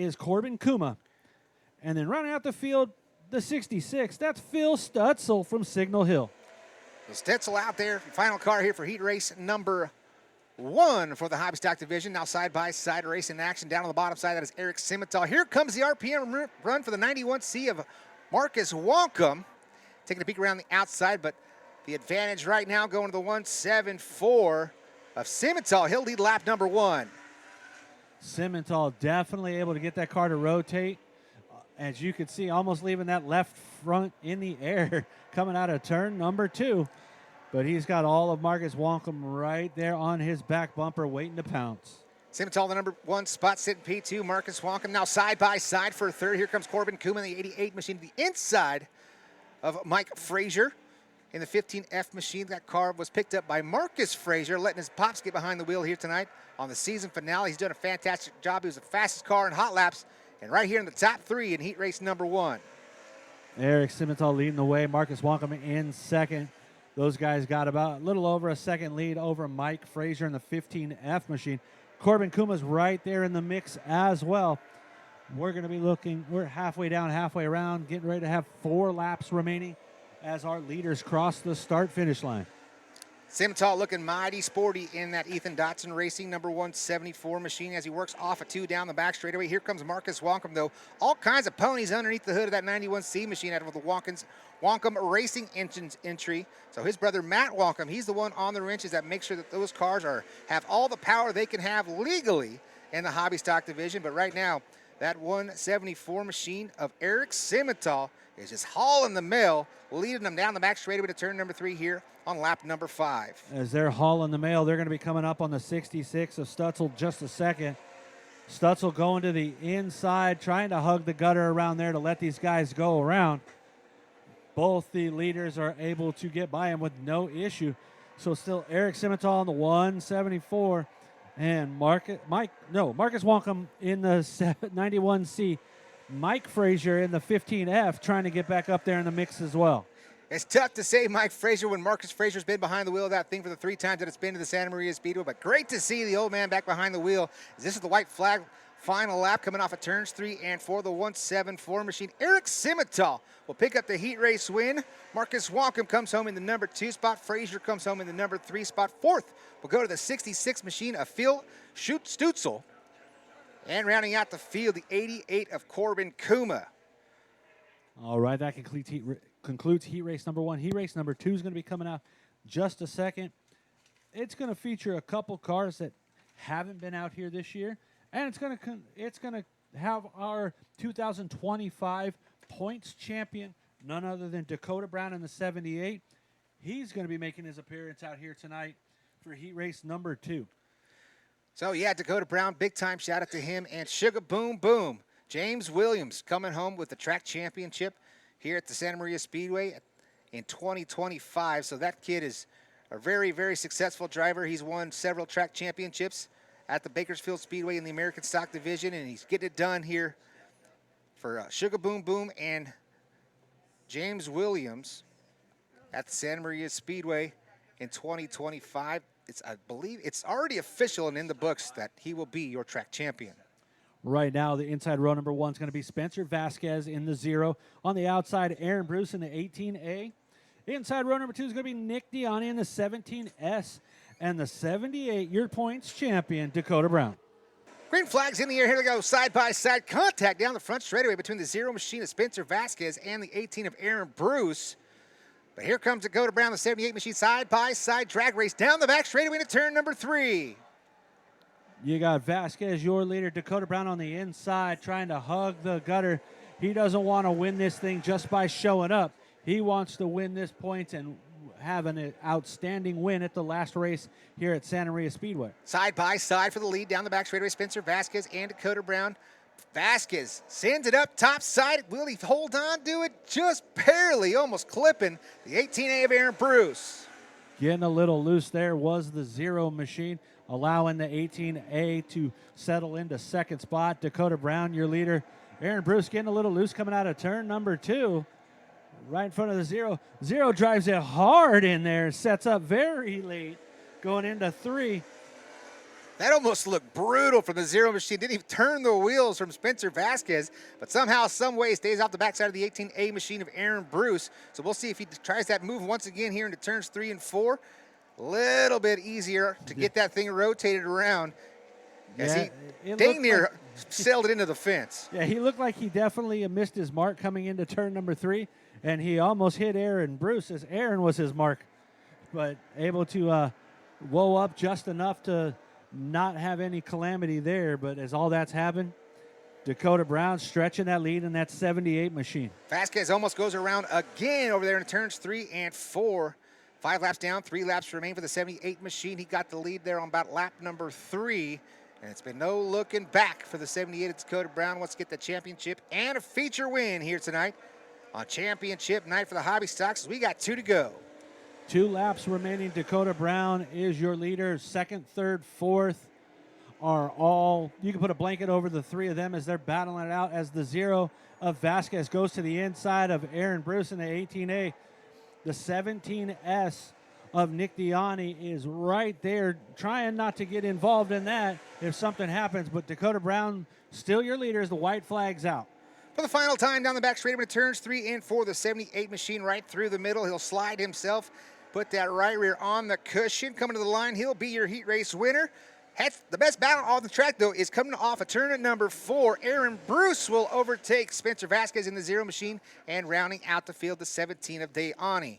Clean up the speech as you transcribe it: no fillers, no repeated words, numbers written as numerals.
is Corbin Kuma. And then running out the field, the 66, that's Phil Stutzel from Signal Hill. So Stutzel out there, final car here for heat race number 1 for the hobby stock division. Now side-by-side race in action. Down on the bottom side, that is Eric Simmental. Here comes the RPM run for the 91C of Marcus Wonkum. Taking a peek around the outside, but the advantage right now going to the 174 of Simmental. He'll lead lap number 1. Simmental definitely able to get that car to rotate. As you can see, almost leaving that left front in the air coming out of turn number 2. But he's got all of Marcus Wonkum right there on his back bumper waiting to pounce. Simmental, the number 1 spot, sitting P2. Marcus Wonkum now side-by-side for a third. Here comes Corbin Kuma in the 88 machine to the inside of Mike Frazier. In the 15F machine, that car was picked up by Marcus Frazier, letting his pops get behind the wheel here tonight on the season finale. He's done a fantastic job. He was the fastest car in hot laps, and right here in the top 3 in heat race number 1. Eric Simmental leading the way. Marcus Wonkum in second. Those guys got about a little over a second lead over Mike Frazier in the 15F machine. Corbin Kuma's right there in the mix as well. We're going to be looking, we're halfway down, halfway around, getting ready to have 4 laps remaining as our leaders cross the start-finish line. Simmental looking mighty sporty in that Ethan Dotson Racing number 174 machine as he works off a 2 down the back straightaway. Here comes Marcus Wonkum, though. All kinds of ponies underneath the hood of that 91C machine out of the Wonkum Racing Engines entry. So his brother Matt Wonkum, he's the one on the wrenches that makes sure that those cars have all the power they can have legally in the hobby stock division. But right now, that 174 machine of Eric Simmental is just hauling the mail, leading them down the back straightaway to turn number 3 here on lap number 5. As they're hauling the mail, they're going to be coming up on the 66 of Stutzel just a second. Stutzel going to the inside, trying to hug the gutter around there to let these guys go around. Both the leaders are able to get by him with no issue. So still Eric Simmental on the 174 and Marcus Wonkum in the 91C. Mike Frazier in the 15F trying to get back up there in the mix as well. It's tough to say Mike Frazier when Marcus Frazier's been behind the wheel of that thing for the 3 times that it's been to the Santa Maria Speedway, but great to see the old man back behind the wheel. This is the white flag final lap coming off of turns 3 and 4, the 174 machine. Eric Simmental will pick up the heat race win. Marcus Wonkum comes home in the number 2 spot. Frazier comes home in the number 3 spot. 4th will go to the 66 machine of Phil Stutzel. And rounding out the field, the 88 of Corbin Kuma. All right, that concludes heat race number 1. Heat race number 2 is going to be coming out just a second. It's going to feature a couple cars that haven't been out here this year, and it's going to have our 2025 points champion, none other than Dakota Brown in the 78. He's going to be making his appearance out here tonight for heat race number 2. So, yeah, Dakota Brown, big-time shout-out to him. And Sugar Boom Boom, James Williams coming home with the track championship here at the Santa Maria Speedway in 2025. So that kid is a very, very successful driver. He's won several track championships at the Bakersfield Speedway in the American Stock Division, and he's getting it done here for Sugar Boom Boom and James Williams at the Santa Maria Speedway in 2025. I believe it's already official and in the books that he will be your track champion. Right now, the inside row number 1 is going to be Spencer Vasquez in the 0. On the outside, Aaron Bruce in the 18A. Inside row number 2 is going to be Nick Diani in the 17S. And the 78, your points champion, Dakota Brown. Green flags in the air. Here we go. Side-by-side contact down the front straightaway between the 0 machine of Spencer Vasquez and the 18 of Aaron Bruce. But here comes Dakota Brown, the 78 machine, side-by-side drag race down the back straightaway to turn number 3. You got Vasquez, your leader, Dakota Brown on the inside trying to hug the gutter. He doesn't want to win this thing just by showing up. He wants to win this points and have an outstanding win at the last race here at Santa Maria Speedway. Side-by-side for the lead down the back straightaway, Spencer Vasquez and Dakota Brown. Vasquez sends it up top side. Will he hold on to it? Just barely, almost clipping the 18A of Aaron Bruce. Getting a little loose there was the 0 machine, allowing the 18A to settle into second spot. Dakota Brown, your leader. Aaron Bruce getting a little loose coming out of turn number 2. Right in front of the 0. 0 drives it hard in there, sets up very late, going into 3. That almost looked brutal from the Zero Machine. Didn't even turn the wheels from Spencer Vasquez, but somehow, some way, stays off the backside of the 18A machine of Aaron Bruce. So we'll see if he tries that move once again here into turns 3 and 4. A little bit easier to get that thing rotated around. As he dang near sailed it into the fence. Yeah, he looked like he definitely missed his mark coming into turn number 3, and he almost hit Aaron Bruce as Aaron was his mark, but able to whoa up just enough to not have any calamity there. But as all that's happened, Dakota Brown stretching that lead in that 78 machine. Vasquez almost goes around again over there in turns 3 and 4. 5 laps down, 3 laps remain for the 78 machine. He got the lead there on about lap number 3. And it's been no looking back for the 78 of Dakota Brown. Wants to get the championship and a feature win here tonight on championship night for the hobby stocks. We got 2 to go. 2 laps remaining. Dakota Brown is your leader. Second, third, fourth are all, you can put a blanket over the 3 of them as they're battling it out as the Zero of Vasquez goes to the inside of Aaron Bruce in the 18A. The 17S of Nick Diani is right there trying not to get involved in that if something happens, but Dakota Brown still your leader as the white flag's out. For the final time down the back straight, turns 3 and 4, the 78 machine right through the middle. He'll slide himself, put that right rear on the cushion. Coming to the line, he'll be your heat race winner. The best battle on the track, though, is coming off a turn at number 4. Aaron Bruce will overtake Spencer Vasquez in the Zero machine, and rounding out the field, the 17 of Diani.